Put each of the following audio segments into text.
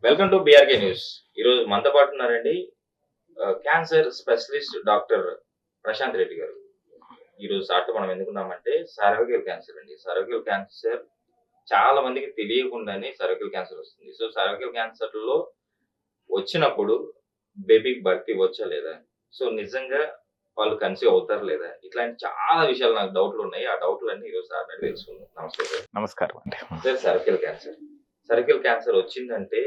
Welcome to BRK news. ఈరోజు మనతో పాటు ఉన్నారండి cancer specialist doctor Prashanth Reddy garu. ఈరోజు సార్తో మనం ఎందుకున్నామంటే సర్వైకల్ క్యాన్సర్ అండి. సర్వైకల్ క్యాన్సర్ చాలా మందికి తెలియకుండానే సర్వైకల్ క్యాన్సర్ వస్తుంది. సో సర్వైకల్ క్యాన్సర్‌లో వచ్చినప్పుడు బేబీకి బర్త్ ఇవ్వచ్చా లేదా? సో నిజంగా వాళ్ళు కన్సీవ్ అవుతారా లేదా? ఇట్లాంటి చాలా విషయాలు నాకు డౌట్‌లున్నాయి. ఆ డౌట్‌లన్నీ ఈరోజు సార్‌ని అడిగి తెలుసుకుందాం. నమస్తే సార్. నమస్కారం అండి. Sir cervical cancer. Cervical cancer వచ్చిందంటే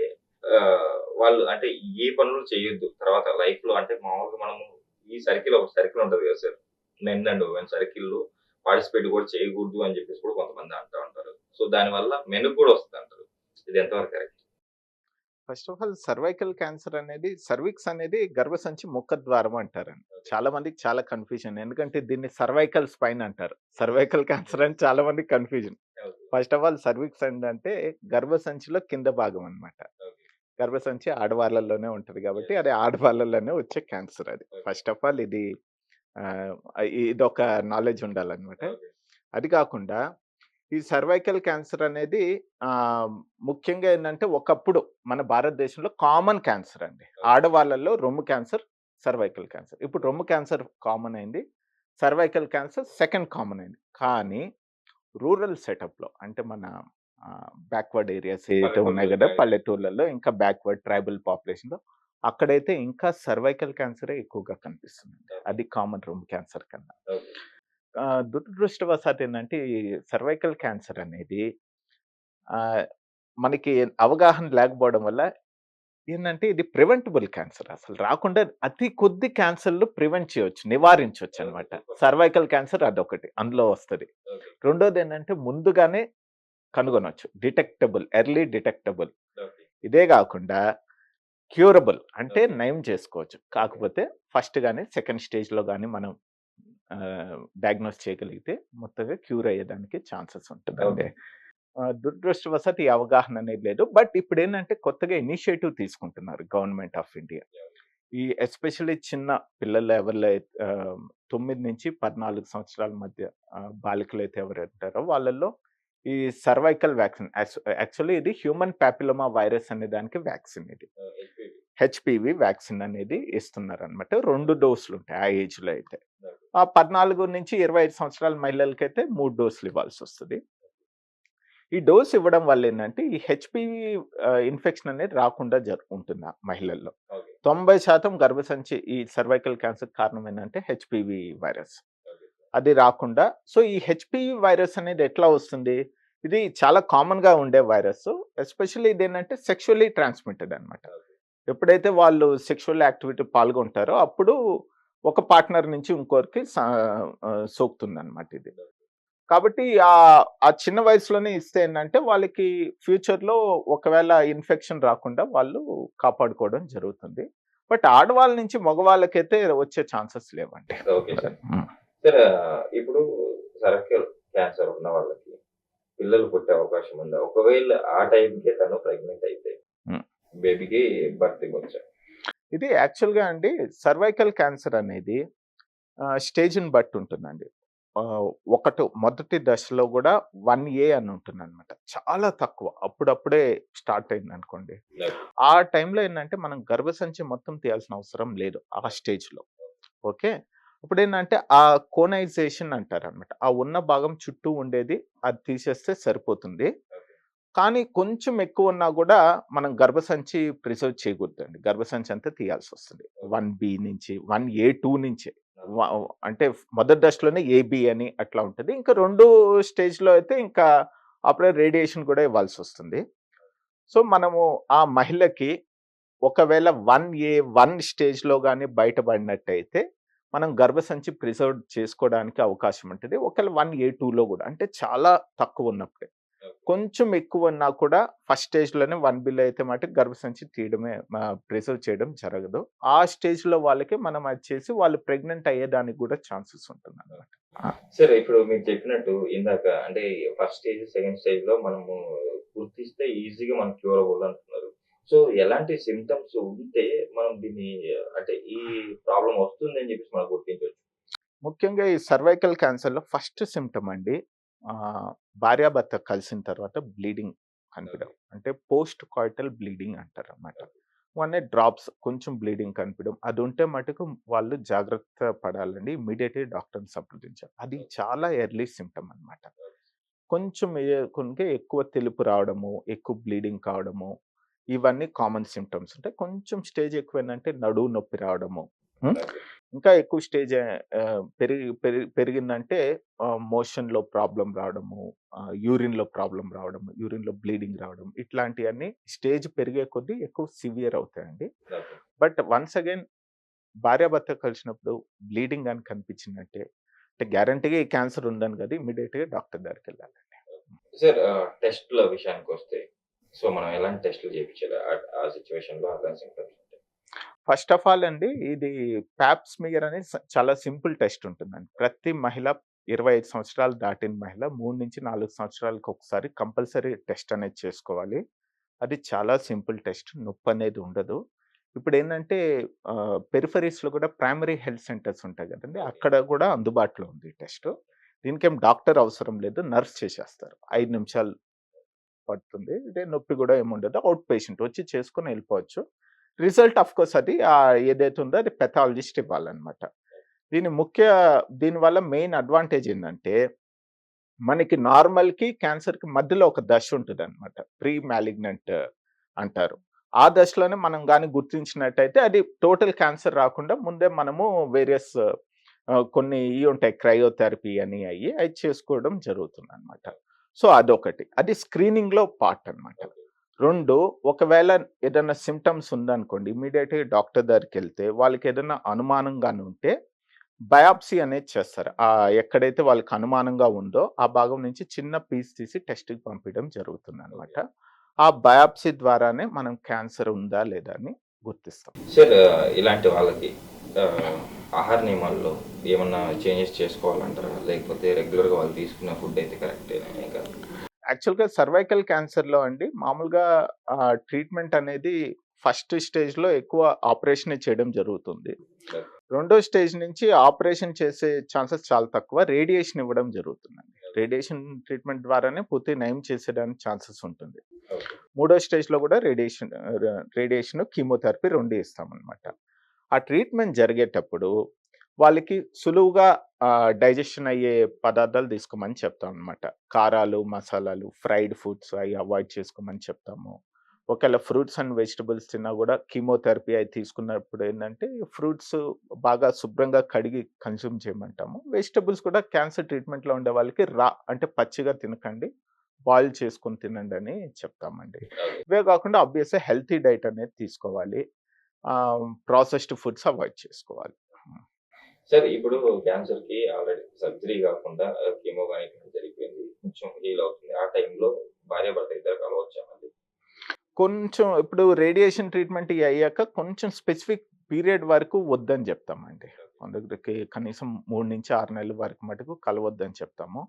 వాళ్ళు అంటే ఏ పనులు చేయొద్దు. తర్వాత లైఫ్‌లో అంటే మామూలుగా మనము ఈ సర్కిల్ ఒక సర్కిల్ ఉంటది కదా సార్. మెన్ అండ్ ఉమెన్ సర్కిల్‌లో పార్టిసిపేట్ కూడా చేయకూడదు అని చెప్పేసి కూడా కొంతమంది అంటా ఉంటారు. సో దానివల్ల మెనుకు కూడా వస్తదంటారు. ఇది ఎంతవరకు correct? First of all cervical cancer అనేది సర్విక్స్ అనేది గర్భసంచి ముఖద్వారం అంటారండి. చాలా మందికి చాలా కన్‌ఫ్యూజన్. ఎందుకంటే దీన్ని సర్వైకల్ స్పైన్ అంటారు. సర్వైకల్ క్యాన్సర్ అని చాలా మందికి confusion. Okay. First of all cervix ఏంటంటే గర్భసంచిలో కింద భాగం అన్నమాట. ఓకే. గర్భసంచి ఆడవాళ్ళలోనే ఉంటది కాబట్టి యెస్. అది ఆడవాళ్ళలోనే వచ్చే క్యాన్సర్ అది. ఓకే. ఫస్ట్ ఆఫ్ ఆల్ ఇది ఆహ్, ఇదొక నాలెడ్జ్ ఉండాలన్నమాట. ఓకే. అది కాకుండా ఈ సర్వైకల్ క్యాన్సర్ అనేది ఆహ్, ముఖ్యంగా ఏందంటే ఒకప్పుడు మన భారతదేశంలో కామన్ క్యాన్సర్ అండి. ఆడవాళ్ళలో రొమ్ము క్యాన్సర్, సర్వైకల్ క్యాన్సర్. ఇప్పుడు రొమ్ము క్యాన్సర్ కామన్ అయింది. సర్వైకల్ క్యాన్సర్ సెకండ్ కామన్ అయింది. కానీ రూరల్ సెటప్‌లో అంటే మన బ్యాక్వర్డ్ ఏరియాస్ ఏవైతే ఉన్నాయి పల్లెటూరులో గదా! జాయిన్ అయ్యారు. పల్లెటూర్లలో ఇంకా బ్యాక్వర్డ్ ట్రైబల్ పాపులేషన్‌లో అక్కడైతే ఇంకా సర్వైకల్ క్యాన్సరే ఎక్కువగా కనిపిస్తుందండి. ఓకే. అది కామన్ రొమ్ము క్యాన్సర్ కన్నా. ఓకే. దురదృష్టవశాత్తు ఏందంటే ఈ సర్వైకల్ క్యాన్సర్ అనేది ఆహ్, మనకి అవగాహన లేకపోవడం వల్ల ఏందంటే ఇది ప్రివెంటబుల్ క్యాన్సర్. అసలు రాకుండా అతి కొద్ది క్యాన్సర్‌లు ప్రివెంట్ చేయొచ్చు. ఓకే. నివారించొచ్చనమాట. సూపర్. సర్వైకల్ క్యాన్సర్ అదొకటి. అందులో వస్తది. ఓకే. రెండోదేంటంటే ముందుగానే కనుగొనొచ్చు. Early detectable. ఓకే. ఇదే గాకుండా క్యూరబుల్ అంటే ఓకే. నయం చేసుకోవచ్చు. ఓకే. కాకపోతే ఫస్ట్ గాని, సెకండ్ స్టేజ్‌లో గాని మనం డయాగ్నోస్ చేయగలిగితే మొత్తంగా క్యూర్ అయ్యేదానికి ఛాన్సెస్ ఉంటదండి. ఓకే. దురదృష్టవశాత్తు ఈ అవగాహన అనేది లేదు. బట్ ఇప్పుడేంటంటే కొత్తగా ఇనిషియేటివ్ తీసుకుంటున్నారు గవర్నమెంట్ ఆఫ్ ఇండియా. ఈ ఎస్పెషల్లీ చిన్న పిల్లలు ఎవరిలో 9-14 సంవత్సరాల మధ్య బాలికలైతే ఎవరుంటారో వాళ్ళల్లో ఈ సర్వైకల్ వ్యాక్సిన్ యాక్చువల్లీ ఇది హ్యూమన్ పాపిలోమా వైరస్ అనే దానికి వ్యాక్సిన్ ఇది. హెచ్‌పివి. హెచ్‌పివి వ్యాక్సిన్ అనేది ఇస్తున్నారనమాట. 2 డోసులుంటాయి ఆ ఏజ్‌లో అయితే. ఓకే. ఆ 14-25 సంవత్సరాల మహిళలకైతే 3 డోసులు ఇవ్వాల్సొస్తది. ఈ డోస్ ఇవ్వడం వల్ల ఏందంటే, ఈ హెచ్‌పివి ఇన్ఫెక్షన్ అనేది రాకుండా ఉంటుంది ఆ మహిళల్లో. ఓకే. 90% గర్భసంచి ఈ సర్వైకల్ క్యాన్సర్ కారణం ఏందంటే హెచ్‌పివి వైరస్. ఓకే. అది రాకుండా సో, ఈ హెచ్‌పివి వైరస్ అనేది ఎట్లా వస్తుంది? ఇది చాలా కామన్‌గా ఉండే వైరస్. ఎస్పెషల్లీ ఇదేంటంటే సెక్షువల్లీ ట్రాన్స్‌మిటెడ్ అనమాట. ఓకే. ఎప్పుడైతే వాళ్ళు సెక్షువల్ యాక్టివిటీ పాల్గొంటారో అప్పుడు ఒక పార్ట్నర్ నుంచి ఇంకోరికి సోకుతుందనమాట ఇది. కాబట్టి ఆ చిన్న వయసులోనే ఇస్తే ఏంటంటే వాళ్ళకి ఫ్యూచర్‌లో ఒకవేళ ఇన్ఫెక్షన్ రాకుండా వాళ్ళు కాపాడుకోవడం జరుగుతుంది. బట్ ఆడవాళ్ళ నుంచి మగవాళ్ళకైతే వచ్చే ఛాన్సెస్ లేవండి. Okay sir. హ్మ్. సార్ ఇప్పుడు సర్వైకల్ క్యాన్సర్ ఉన్న వాళ్ళకి పిల్లలు పుట్టే అవకాశం ఉందా? ఒకవేళ ఆ టైంకే తను ప్రెగ్నెంట్ అయితే హ్మ్. బేబీకి బర్త్ ఇవ్వొచ్చా? ఇది యాక్చువల్‌గా అండి సర్వైకల్ క్యాన్సర్ అనేది స్టేజ్‌ని బట్టి ఉంటుందండి. ఆహ్, మొదటి దశలో గూడా 1A అని ఉంటుందనమాట. చాలా తక్కువ. అప్పుడప్పుడే స్టార్ట్ అయిందనుకోండి. ఓకే. ఆ టైంలో ఏందంటే మనం గర్భసంచి మొత్తం తీయాల్సిన అవసరం లేదు ఆ స్టేజ్‌లో. ఓకే. అప్పుడేందంటే ఆ కోనైజేషన్ అంటారనమాట. ఆ ఉన్న భాగం చుట్టూ ఉండేది అది తీసేస్తే సరిపోతుంది. ఓకే. కానీ కొంచెం ఎక్కువున్నా గూడా మనం గర్భసంచి ప్రిజర్వ్ చేయకూడదండి. గర్భసంచి అంతా తీయాల్సొస్తది. ఓకే. 1బీ నుంచి 1A2 నుంచే. ఓకే. వ అంటే మొదటి దశలోనే ఏబీ అని అట్లా ఉంటది. ఇంకా 2 స్టేజ్‌లో అయితే ఇంకా అప్పుడే రేడియేషన్ గూడా ఇవ్వాల్సొస్తుంది. సో, మనము ఆ మహిళకి ఒకవేళ 1 స్టేజ్‌లో గాని బయటపడినట్టయితే, మనం గర్భసంచి ప్రిజర్వ్ చేసుకోవడానికి అవకాశం ఉంటది. ఒకవేళ 1A2లో గూడా అంటే చాలా తక్కువున్నప్పుడే. ఓకే. కొంచెం ఎక్కువున్నా కూడా ఫస్ట్ స్టేజ్‌లోనే 1బిలో అయితే మటికి గర్భసంచి తీయడమే ప్రిజర్వ్ చేయడం జరగదు. ఆ స్టేజ్‌లో వాళ్ళకి మనం అది చేసి వాళ్ళు ప్రెగ్నెంట్ అయ్యేదానికి గూడా ఛాన్సెస్ ఉంటుందన్నమాట. ఆ! సరే ఇప్పుడు మీరు చెప్పినట్టు ఇందాక అంటే ఫస్ట్ స్టేజ్, సెకండ్ స్టేజ్‌లో మనము గుర్తిస్తే ఈజీగా మనం క్యూరబుల్ అంటున్నారు. సో, ఎలాంటి సింప్టమ్స్ ఉంటే మనం దీన్ని అంటే ఈ ప్రాబ్లమ్ వస్తుందని చెప్పేసి మనం గుర్తించొచ్చు? ముఖ్యంగా ఈ సర్వైకల్ క్యాన్సర్‌లో ఫస్ట్ సింప్టమ్ అండి. ఆహ్, భార్యాభర్త కలిసిన తర్వాత బ్లీడింగ్ కనిపించడం. అంటే పోస్ట్ కాయిటల్ బ్లీడింగ్ అంటారన్నమాట. డ్రాప్స్ కొంచెం బ్లీడింగ్ కనిపించడం. అది ఉంటే మటుకు వాళ్ళు జాగ్రత్త పడాలండి. ఇమ్మీడియేట్‌గా డాక్టర్‌ని సంప్రదించాలి. అది చాలా ఎర్లీ సింప్టమ్ అన్నమాట. కొంచెం కొంచెం ఎక్కువ తెలుపు రావడము, ఎక్కువ బ్లీడింగ్ కావడము, ఇవన్నీ కామన్ సింప్టమ్స్ ఉంటాయి. కొంచెం స్టేజ్ ఎక్కువైందంటే నడుము నొప్పి రావడము. హ్మ్. ఇంకా ఎక్కువ స్టేజ్ పెరిగిందంటే మోషన్‌లో ప్రాబ్లమ్ రావడము, యూరిన్‌లో ప్రాబ్లమ్ రావడము, యూరిన్‌లో బ్లీడింగ్ రావడం ఇట్లాంటియన్నీ స్టేజ్ పెరిగే కొద్దీ ఎక్కువ సివియర్ అవుతాయండి. బట్ వన్స్ అగైన్ భార్యాభర్త కలిసినప్పుడు బ్లీడింగ్ గాని కనిపించిందంటే అంటే గ్యారంటీగా ఈ క్యాన్సర్ ఉందని కాదు ఇమ్మీడియేట్‌గా డాక్టర్ దగ్గరికెళ్ళాలండి. సార్ టెస్ట్‌ల విషయానికొస్తే సో, మనం ఎలాంటి టెస్ట్‌లు చేపించాలి? ఆ సిట్యుయేషన్‌లో అలాంటి సింప్టమ్స్ ఉంటే? ఫస్ట్ ఆఫ్ ఆల్ అండి ఇది పాప్ స్మియర్ అనేది చాలా సింపుల్ టెస్ట్ ఉంటుందండి. ప్రతి మహిళ 25 సంవత్సరాలు దాటిన మహిళ 3-4 సంవత్సరాలకు ఒకసారి కంపల్సరీ టెస్ట్ అనేది చేసుకోవాలి. అది చాలా సింపుల్ టెస్ట్. నొప్పనేది ఉండదు. ఇప్పుడేందంటే పెరిఫెరీస్‌లో కూడా ప్రైమరీ హెల్త్ సెంటర్స్ ఉంటాయి గదండీ! అక్కడ గూడా అందుబాటులో ఉంది ఈ టెస్టు. దీనికేం డాక్టర్ అవసరం లేదు. నర్స్ చేసేస్తారు. 5 నిమిషాలు పడుతుంది. ఇదే నొప్పి గూడా ఏముండదు. ఔట్ పేషెంట్ వచ్చి చేసుకొని ఎళ్ళిపోవచ్చు. రిజల్ట్ ఆఫ్‌కోర్స్ అది ఏదైతే ఉందో అది పెథాలజిస్ట్ ఇవ్వాలన్నమాట. దీనివల్ల మెయిన్ అడ్వాంటేజ్ ఏందంటే, మనకి నార్మల్‌కి, క్యాన్సర్‌కి మధ్యలో ఒక దశ ఉంటదన్నమాట. ప్రీ మాలిగ్నెంట్ అంటారు. ఆ దశలోనే మనం గాని గుర్తించినట్టయితే అది టోటల్ క్యాన్సర్ రాకుండా ముందే మనము వేరియస్ కొన్ని ఇయి ఉంటాయి క్రయోథెరపీ అని అయి చేసుకోవడం జరుగుతుందన్నమాట. సో, అదొకటి. అది స్క్రీనింగ్‌లో పార్ట్ అన్నమాట. 2 ఒకవేళ ఏదన్నా సింప్టమ్స్ ఉందనుకోండి ఇమ్మీడియేట్‌గా డాక్టర్ దగ్గరికెళ్తే వాళ్ళకేదన్నా అనుమానం గాని ఉంటే బయాప్సీ అనేది చేస్తారు. ఎక్కడైతే వాళ్ళకి అనుమానంగా ఉందో ఆ భాగం నుంచి చిన్న పీస్ తీసి టెస్ట్‌కి పంపియడం జరుగుతుందనమాట. ఆ బయాప్సీ ద్వారానే మనం క్యాన్సర్ ఉందా లేదా అని గుర్తిస్తాం. సార్ ఇలాంటి వాళ్ళకి ఆహ్, ఆహార నియమాల్లో ఏమన్నా చేంజెస్ చేసుకోవాలంటారా? లేకపోతే రెగ్యులర్‌గా వాళ్ళు తీసుకున్న ఫుడ్ అయితే కరెక్టేనా ఇంకా? యాక్చువల్‌గా సర్వైకల్ క్యాన్సర్‌లో అండి మామూలుగా ట్రీట్మెంట్ అనేది ఫస్ట్ స్టేజ్‌లో ఎక్కువ ఆపరేషనే చేయడం జరుగుతుంది. రెండో స్టేజ్ నుంచి ఆపరేషన్ చేసే ఛాన్సెస్ చాలా తక్కువ. రేడియేషన్ ఇవ్వడం జరుగుతుందండి. రేడియేషన్ ట్రీట్మెంట్ ద్వారానే పూర్తి నయం చేసేయడానికి ఛాన్సెస్ ఉంటుంది. ఓకే. మూడో స్టేజ్‌లో కూడా రేడియేషన్, కీమోథెరపీ 2 ఇస్తామనమాట. ఆ ట్రీట్మెంట్ జరిగేటప్పుడు వాళ్ళకి సులువుగా డైజెషన్ అయ్యే పదార్థాలు తీసుకోమని చెప్తామనమాట. కారాలు, మసాలాలు, ఫ్రైడ్ ఫుడ్స్ అయి అవాయిడ్ చేసుకోమని చెప్తాము. ఒకవేళ ఫ్రూట్స్ అండ్ వెజిటబుల్స్ తిన్నా కూడా కీమోథెరపీ అయి తీసుకున్నప్పుడు ఏందంటే ఫ్రూట్స్ బాగా శుభ్రంగా కడిగి కన్జ్యూమ్ చేయమంటాము. వెజిటబుల్స్ కూడా క్యాన్సర్ ట్రీట్మెంట్‌లో ఉండే వాళ్ళకి అంటే పచ్చిగా తినకండి. బాయిల్ చేసుకొని తినండి అని చెప్తామండి. ఓకే. ఇవే కాకుండా ఆబ్వియస్‌గా హెల్తీ డైట్ అనేది తీసుకోవాలి. ప్రాసెస్డ్ ఫుడ్స్ అవాయిడ్ చేసుకోవాలి. సార్ ఇప్పుడు క్యాన్సర్‌కి ఆల్రెడీ సర్జరీ కాకుండా కీమో గాని ఇట్లాంటివి జరిగిపోయింది. కొంచెం హీల్ అవుతుంది. ఆ టైంలో భార్యాభర్త ఇద్దరు కలవచ్చా మళ్ళీ? కొంచెం ఇప్పుడు రేడియేషన్ ట్రీట్మెంట్ ఇయి అయ్యాక కొంచెం స్పెసిఫిక్ పీరియడ్ వరకు వద్దని చెప్తామండి. కొందరికి కనీసం 3-6 నెలల వరకు మటుకు కలవద్దని చెప్తాము.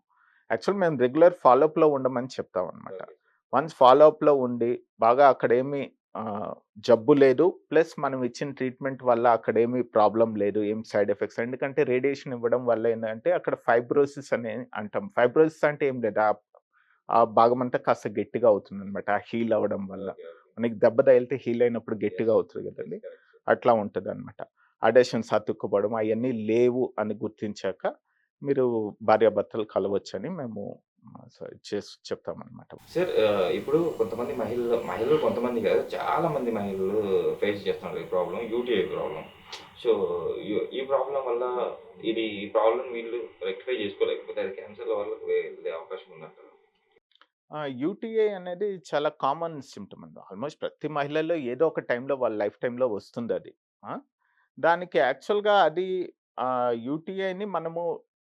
యాక్చువల్ మేము రెగ్యులర్ ఫాలోఅప్‌లో ఉండమని చెప్తామనమాట. ఓకే. వన్స్ ఫాలోఅప్‌లో ఉండి బాగా అక్కడేమి జబ్బు లేదు. ప్లస్ మనం ఇచ్చిన ట్రీట్మెంట్ వల్ల అక్కడేమి ప్రాబ్లమ్ లేదు. ఏం సైడ్ ఎఫెక్ట్స్ ఎందుకంటే రేడియేషన్ ఇవ్వడం వల్ల ఏందంటే అక్కడ ఫైబ్రోసిస్ అని అంటాం. ఫైబ్రోసిస్ అంటే ఏం లేదు. ఆ భాగమంతా కాస్త గట్టిగా అవుతుందనమాట. ఆ హీల్ అవ్వడం వల్ల. ఓకే. ఓకే. మనకి దెబ్బ తగిలితే హీల్ అయినప్పుడు గట్టిగా యెస్. అవుతది యెస్. గదండీ! కరెక్ట్. అట్లా ఉంటదనమాట. అడెషన్స్ అతుక్కుపోవడం అయన్నీ లేవు అని గుర్తించాక మీరు భార్యాభర్తలు కలవచ్చని మేము చెప్తామనమాట. సార్ ఇప్పుడు కొంతమంది మహిళలు కొంతమంది కాదు చాలా మంది మహిళలు ఫేస్ చేస్తున్నారు ఈ ప్రాబ్లమ్. UTI problem. సో, ఈ ప్రాబ్లమ్ వల్ల ఈ ప్రాబ్లమ్ వీళ్ళు రెక్టిఫై చేసుకోలేకపోతే అది క్యాన్సర్ వరకు వెళ్ళే అవకాశం ఉందంటారా? యూటీఐ అనేది చాలా కామన్ సింప్టమ్ అండి. ఆల్మోస్ట్ ప్రతి మహిళల్లో ఏదో ఒక టైంలో వాళ్ళ లైఫ్ టైమ్‌లో వస్తుందది. ఆ! దానికి యాక్చువల్‌గా అది యూటీఐని మనము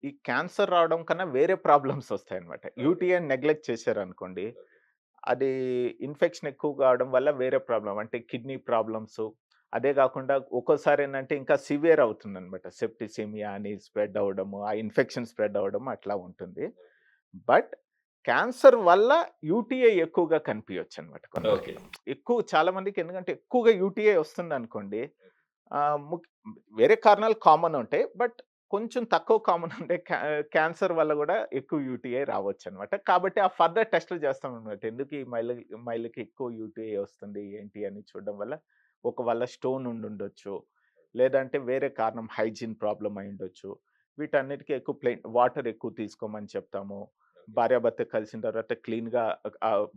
ఈ క్యాన్సర్ రావడం కన్నా వేరే ప్రాబ్లమ్స్ వస్తాయన్నమాట. ఓకే. యూటీఐని నెగ్లెక్ట్ చేశారనుకోండి, ఓకే. అది ఇన్ఫెక్షన్ ఎక్కువ కావడం వల్ల వేరే ప్రాబ్లమ్ అంటే కిడ్నీ ప్రాబ్లమ్స్. అదే కాకుండా ఒక్కోసారి ఏంటంటే ఇంకా సివియర్ అవుతుందన్నమాట. సెప్టిసిమియా అని స్ప్రెడ్ అవ్వడము, ఆ ఇన్ఫెక్షన్ స్ప్రెడ్ అవ్వడం అట్లా ఉంటుంది. బట్ క్యాన్సర్ వల్ల యూటీఐ ఎక్కువగా కనిపియొచ్చనమాట ఓకే. కొందరికి. చాలా మందికి ఎందుకంటే ఎక్కువగా యూటీఐ వస్తుందనుకోండి, ఆహ్, ముక్ వేరే కారణాలు కామన్ ఉంటాయి. బట్ కొంచెం తక్కువ కామన్ అంటే క్యాన్సర్ వల్ల గూడా ఎక్కువ యూటీఐ రావచ్చనమాట. కాబట్టి ఆ ఫర్దర్ టెస్ట్‌లు చేస్తామనమాట. ఎందుకు ఈ మహిళకి ఎక్కువ యూటీఐ వస్తుంది ఏంటి అని చూడడం వల్ల ఒకవేళ స్టోన్ ఉండుండొచ్చు. లేదంటే వేరే కారణం హైజీన్ ప్రాబ్లమ్ అయ్యుండొచ్చు. వీటన్నిటికి ఎక్కువ వాటర్ ఎక్కువ తీసుకోమని చెప్తాము. భార్యాభర్త కలిసిన తర్వాత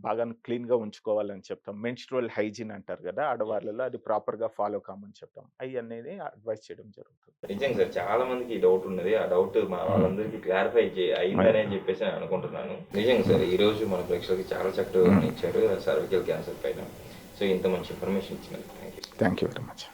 బాగా క్లీన్‌గా ఉంచుకోవాలని చెప్తాం. మెన్‌స్ట్రువల్ హైజీన్ అంటారు గదా! ఆడవాళ్ళలో అది ప్రాపర్‌గా ఫాలో కమ్మని చెప్తాం. అయనేది అడ్వైస్ చేయడం జరుగుతుంది. నిజంగా సార్ చాలా మందికి ఈ డౌట్ ఉన్నది. ఆ డౌట్ మన వాళ్ళందరికీ క్లారిఫై అయిందనే చెప్పేసి నేను అనుకుంటున్నాను. నిజంగా సార్ ఈ రోజు మన ప్రేక్షకులకి చాలా చక్కగా ఇచ్చారు సర్వికల్ క్యాన్సర్ పైన. సో ఇంత మంచి ఇన్ఫర్మేషన్ ఇచ్చినందుకు thank you. Thank you very much.